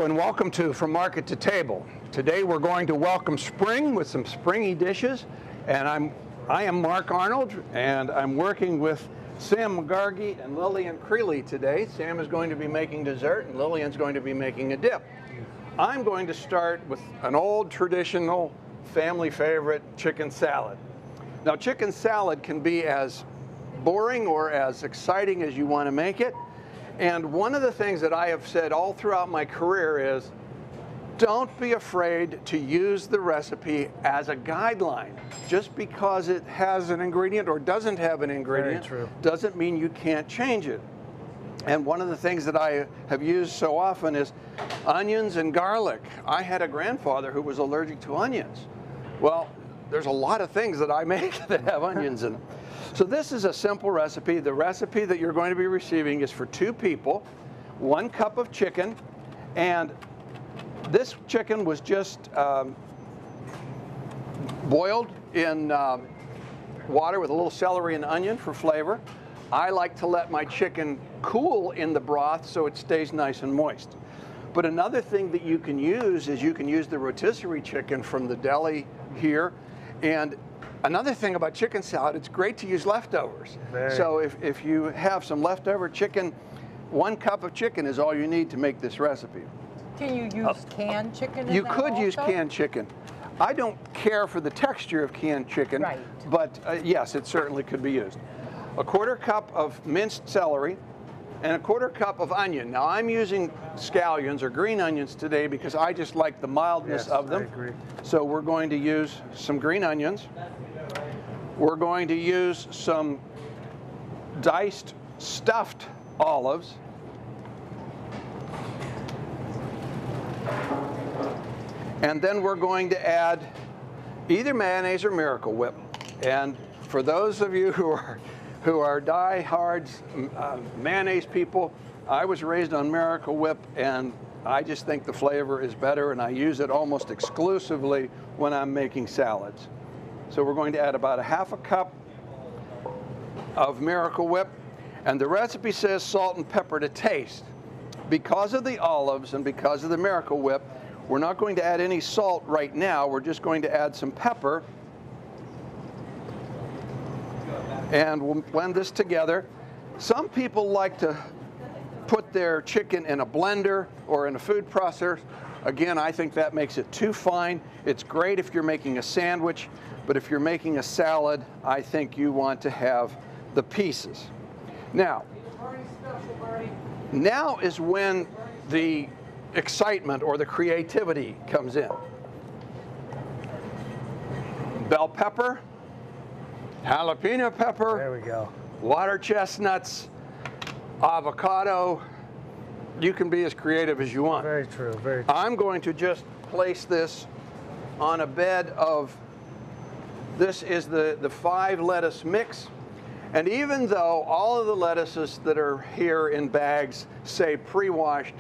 and welcome to From Market to Table. Today we're going to welcome spring with some springy dishes, and I am Mark Arnold, and I'm working with Sam McGargy and Lillian Creeley today. Sam is going to be making dessert, and Lillian's going to be making a dip. I'm going to start with an old traditional family favorite, chicken salad. Now, chicken salad can be as boring or as exciting as you want to make it. And one of the things that I have said all throughout my career is, don't be afraid to use the recipe as a guideline. Just because it has an ingredient or doesn't have an ingredient doesn't mean you can't change it. And one of the things that I have used so often is onions and garlic. I had a grandfather who was allergic to onions. Well, there's a lot of things that I make that have onions in them. So this is a simple recipe. The recipe that you're going to be receiving is for 2 people, 1 cup of chicken, and this chicken was just boiled in water with a little celery and onion for flavor. I like to let my chicken cool in the broth so it stays nice and moist. But another thing that you can use is you can use the rotisserie chicken from the deli here. And another thing about chicken salad, it's great to use leftovers. So if you have some leftover chicken, 1 cup of chicken is all you need to make this recipe. Can you use canned chicken? You could use canned chicken. I don't care for the texture of canned chicken, but yes, it certainly could be used. 1/4 cup of minced celery and 1/4 cup of onion. Now I'm using scallions or green onions today because I just like the mildness of them. I agree. So we're going to use some green onions. We're going to use some diced stuffed olives. And then we're going to add either mayonnaise or Miracle Whip. And for those of you who are die-hard mayonnaise people, I was raised on Miracle Whip, and I just think the flavor is better, and I use it almost exclusively when I'm making salads. So we're going to add about 1/2 cup of Miracle Whip, and the recipe says salt and pepper to taste. Because of the olives and because of the Miracle Whip, we're not going to add any salt right now. We're just going to add some pepper, and we'll blend this together. Some people like to put their chicken in a blender or in a food processor. Again, I think that makes it too fine. It's great if you're making a sandwich, but if you're making a salad, I think you want to have the pieces. Now is when the excitement or the creativity comes in. Bell pepper, jalapeno pepper, there we go, water chestnuts, avocado. You can be as creative as you want. Very true, very true. I'm going to just place this on a bed of, this is the 5 lettuce mix. And even though all of the lettuces that are here in bags say pre-washed,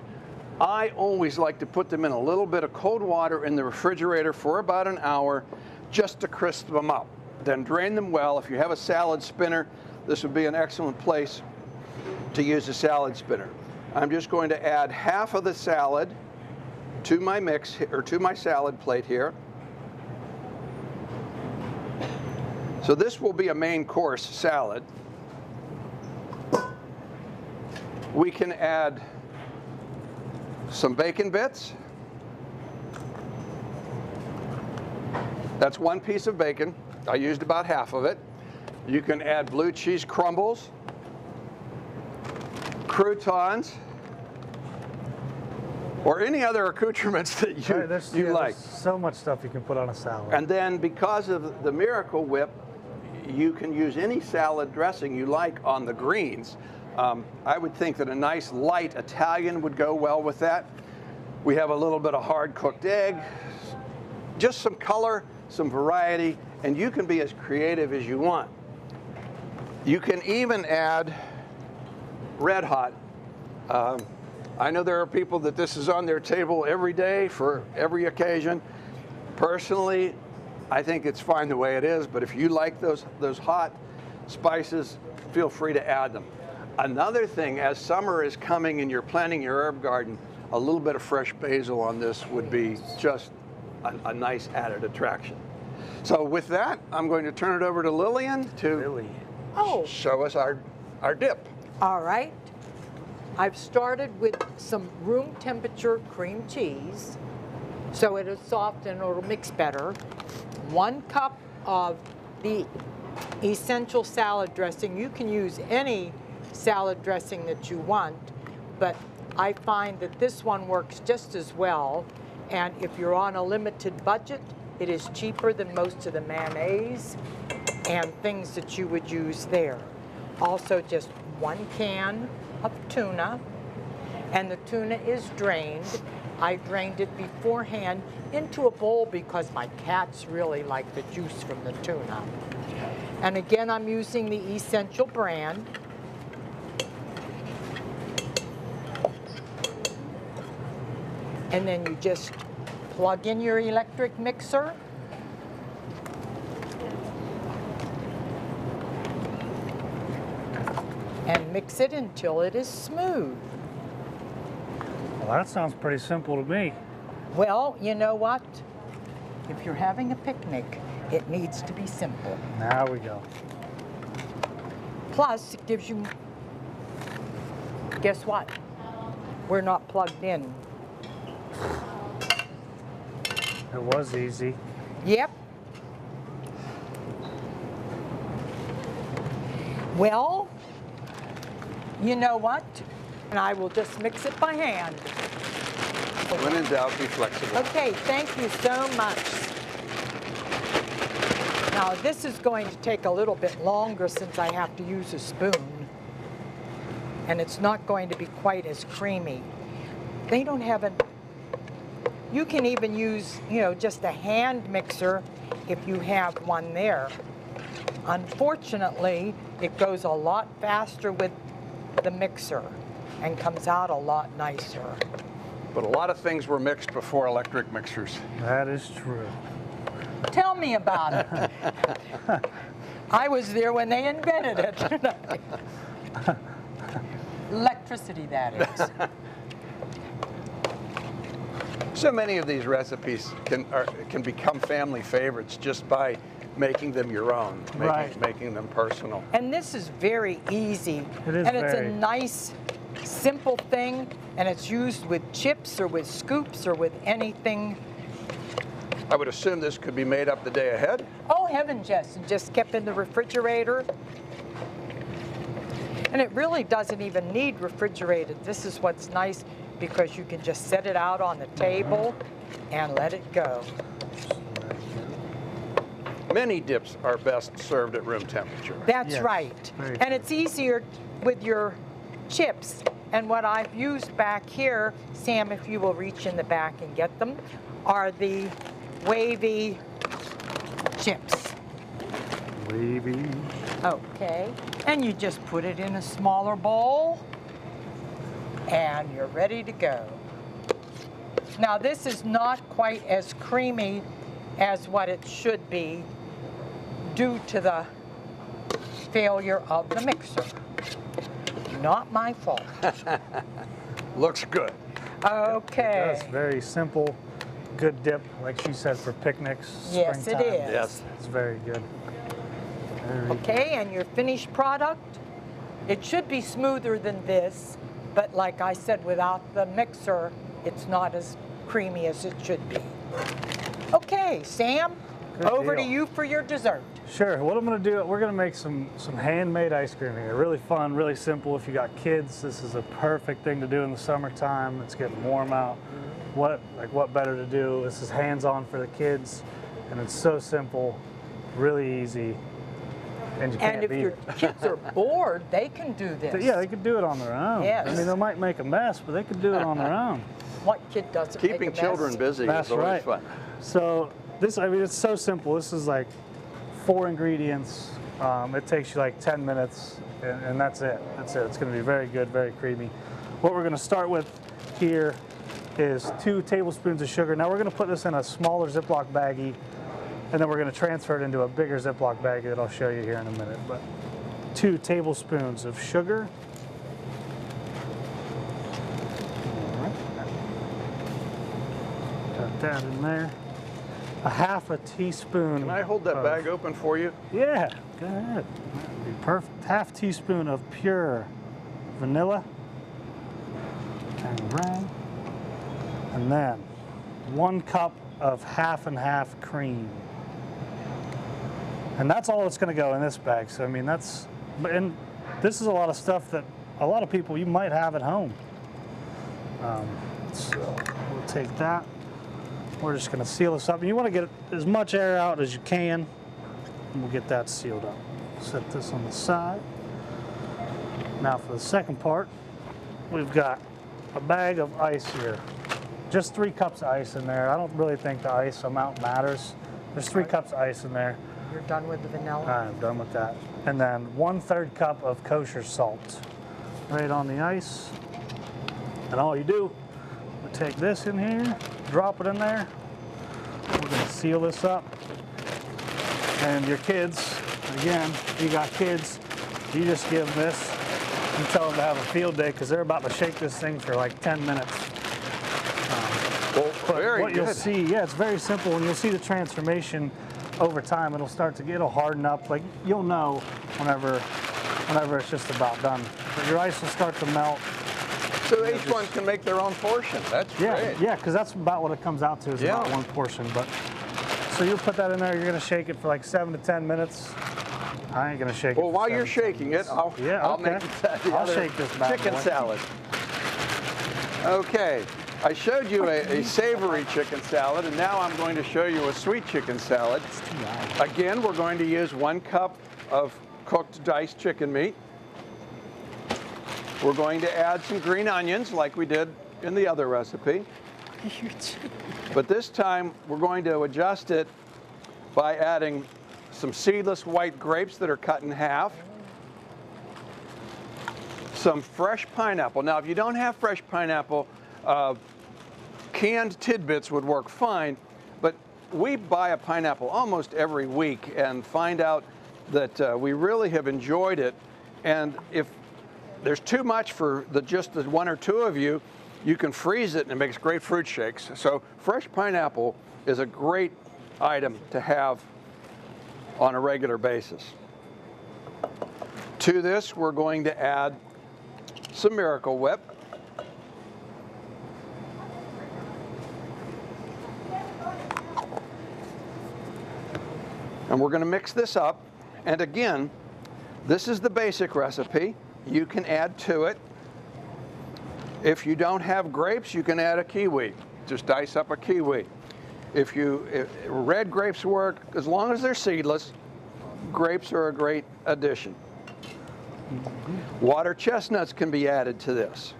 I always like to put them in a little bit of cold water in the refrigerator for about an hour just to crisp them up. Then drain them well. If you have a salad spinner, this would be an excellent place to use a salad spinner. I'm just going to add 1/2 of the salad to my mix, or to my salad plate here. So this will be a main course salad. We can add some bacon bits. That's 1 piece of bacon. I used about 1/2 of it. You can add blue cheese crumbles, croutons, or any other accoutrements that you like. There's so much stuff you can put on a salad. And then because of the Miracle Whip, you can use any salad dressing you like on the greens. I would think that a nice light Italian would go well with that. We have a little bit of hard cooked egg, just some color, some variety, and you can be as creative as you want. You can even add Red Hot. I know there are people that this is on their table every day for every occasion. Personally, I think it's fine the way it is, but if you like those hot spices, feel free to add them. Another thing, as summer is coming and you're planting your herb garden, a little bit of fresh basil on this would be just a nice added attraction. So with that, I'm going to turn it over to Lillian to Oh, show us our dip. all right. I've started with some room temperature cream cheese, so it is soft and it'll mix better. 1 cup of the essential salad dressing. You can use any salad dressing that you want, but I find that this one works just as well. And if you're on a limited budget, it is cheaper than most of the mayonnaise and things that you would use there. Also just 1 can of tuna, and the tuna is drained. I drained it beforehand into a bowl because my cats really like the juice from the tuna. And again, I'm using the Essential brand. And then you just plug in your electric mixer. And mix it until it is smooth. Well, that sounds pretty simple to me. Well, you know what? If you're having a picnic, it needs to be simple. Now we go. Plus, it gives you, guess what? We're not plugged in. It was easy. Yep. Well, you know what? And I will just mix it by hand. When in doubt, be flexible. Okay, thank you so much. Now this is going to take a little bit longer since I have to use a spoon. And it's not going to be quite as creamy. They don't have a, you can even use, you know, just a hand mixer if you have one there. Unfortunately, it goes a lot faster with the mixer and comes out a lot nicer. But a lot of things were mixed before electric mixers. That is true. Tell me about it. I was there when they invented it. Electricity, that is. So many of these recipes can become family favorites just by making them your own, making them personal. And this is very easy. It is and it's very. a nice, simple thing, and it's used with chips or with scoops or with anything. I would assume this could be made up the day ahead. Oh, heavens, yes, and just kept in the refrigerator. And it really doesn't even need refrigerated. This is what's nice, because you can just set it out on the table and let it go. Many dips are best served at room temperature. That's Yes, right. very And it's easier with your chips. And what I've used back here, Sam, if you will reach in the back and get them, are the wavy chips. Wavy. Okay. And you just put it in a smaller bowl and you're ready to go. Now this is not quite as creamy as what it should be due to the failure of the mixer. Not my fault. Looks good. Okay. That's very simple, good dip, like she said, for picnics. Yes, it springtime. is. Yes. It's very good. Very Okay, and your finished product, it should be smoother than this, but like I said, without the mixer, it's not as creamy as it should be. Okay, Sam, Good over to deal. you for your dessert. Sure. What I'm going to do, we're going to make some handmade ice cream here. Really fun, really simple. If you got kids, this is a perfect thing to do in the summertime. It's getting warm out. What better to do? This is hands-on for the kids, and it's so simple, really easy, and you can't And if beat your it. kids are bored, they can do this. Yeah, they could do it on their own. Yes. I mean, they might make a mess, but they could do it on their own. What kid doesn't make Keeping a mess? children busy That's is always right. fun. So this, I mean, it's so simple. This is like 4 ingredients. It takes you like 10 minutes, and that's it. That's it. It's going to be very good, very creamy. What we're going to start with here is 2 tablespoons of sugar. Now we're going to put this in a smaller Ziploc baggie, and then we're going to transfer it into a bigger Ziploc baggie that I'll show you here in a minute. But 2 tablespoons of sugar. Put that in there. A half a teaspoon. Can I hold that bag open for you? Yeah, go ahead. That'd be perfect. Half teaspoon of pure vanilla. And then 1 cup of half and half cream. And that's all that's going to go in this bag. So I mean, and this is a lot of stuff that a lot of people you might have at home. So we'll take that. We're just going to seal this up. And you want to get as much air out as you can. And we'll get that sealed up. Set this on the side. Now for the second part, we've got a bag of ice here. Just 3 cups of ice in there. I don't really think the ice amount matters. There's 3 cups of ice in there. You're done with the vanilla? I'm done with that. And then 1/3 cup of kosher salt. Right on the ice. And all you do, you take this in here, drop it in there. We're gonna seal this up. And your kids, again, if you got kids, you just give them this and tell them to have a field day because they're about to shake this thing for like 10 minutes. Very what good. you'll see, yeah, it's very simple, and you'll see the transformation over time. It'll harden up. Like you'll know whenever it's just about done. But your ice will start to melt. So each one can make their own portion. That's great. Yeah, because that's about what it comes out to is about 1 portion. But so you'll put that in there. You're gonna shake it for like 7 to 10 minutes. I ain't gonna shake it. Well, while you're shaking it, I'll make I'll shake this bad chicken boy. salad. Okay, I showed you a savory chicken salad, and now I'm going to show you a sweet chicken salad. Again, we're going to use 1 cup of cooked diced chicken meat. We're going to add some green onions like we did in the other recipe. But this time, we're going to adjust it by adding some seedless white grapes that are cut in half. Some fresh pineapple. Now, if you don't have fresh pineapple, canned tidbits would work fine, but we buy a pineapple almost every week and find out that we really have enjoyed it. And if there's too much for just the 1 or 2 of you, you can freeze it and it makes great fruit shakes. So fresh pineapple is a great item to have on a regular basis. To this, we're going to add some Miracle Whip. And we're going to mix this up. And again, this is the basic recipe. You can add to it. If you don't have grapes, you can add a kiwi. Just dice up a kiwi. If red grapes work, as long as they're seedless, grapes are a great addition. Water chestnuts can be added to this.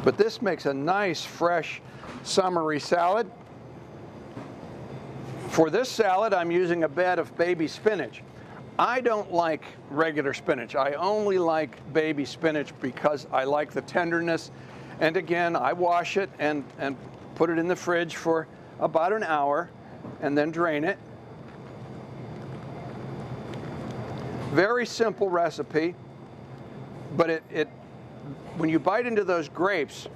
But this makes a nice, fresh, summery salad. For this salad, I'm using a bed of baby spinach. I don't like regular spinach. I only like baby spinach because I like the tenderness. And again, I wash it and put it in the fridge for about an hour and then drain it. Very simple recipe, but when you bite into those grapes,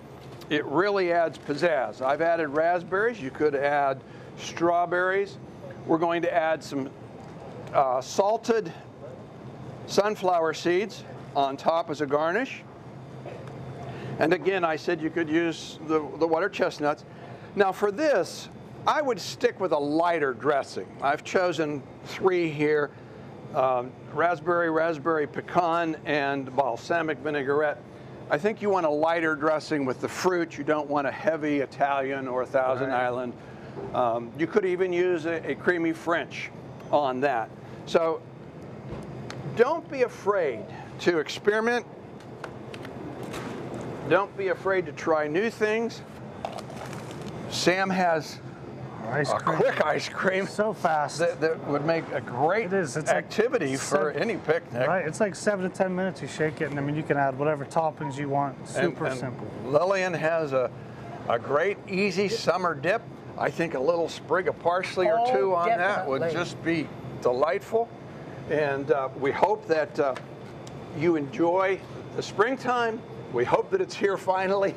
it really adds pizzazz. I've added raspberries. You could add strawberries. We're going to add some salted sunflower seeds on top as a garnish. And again, I said you could use the water chestnuts. Now for this, I would stick with a lighter dressing. I've chosen 3 here, raspberry pecan, and balsamic vinaigrette. I think you want a lighter dressing with the fruit. You don't want a heavy Italian or Thousand Island. You could even use a creamy French on that. So don't be afraid to experiment. Don't be afraid to try new things. Sam has quick ice cream. So fast. That would make a great activity like for any picnic. Right, it's like 7 to 10 minutes you shake it, and I mean you can add whatever toppings you want. Super simple. Lillian has a great easy summer dip. I think a little sprig of parsley or 2 on that would just be delightful. And we hope that you enjoy the springtime. We hope that it's here finally.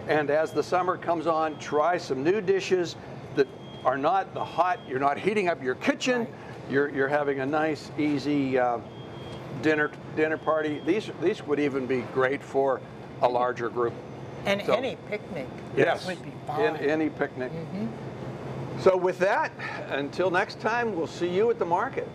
And as the summer comes on, try some new dishes that are not the hot, you're not heating up your kitchen, Right. you're having a nice, easy dinner party. These would even be great for a larger group. And So- any picnic Yes, would be fine. in any picnic. So with that, until next time, we'll see you at the market.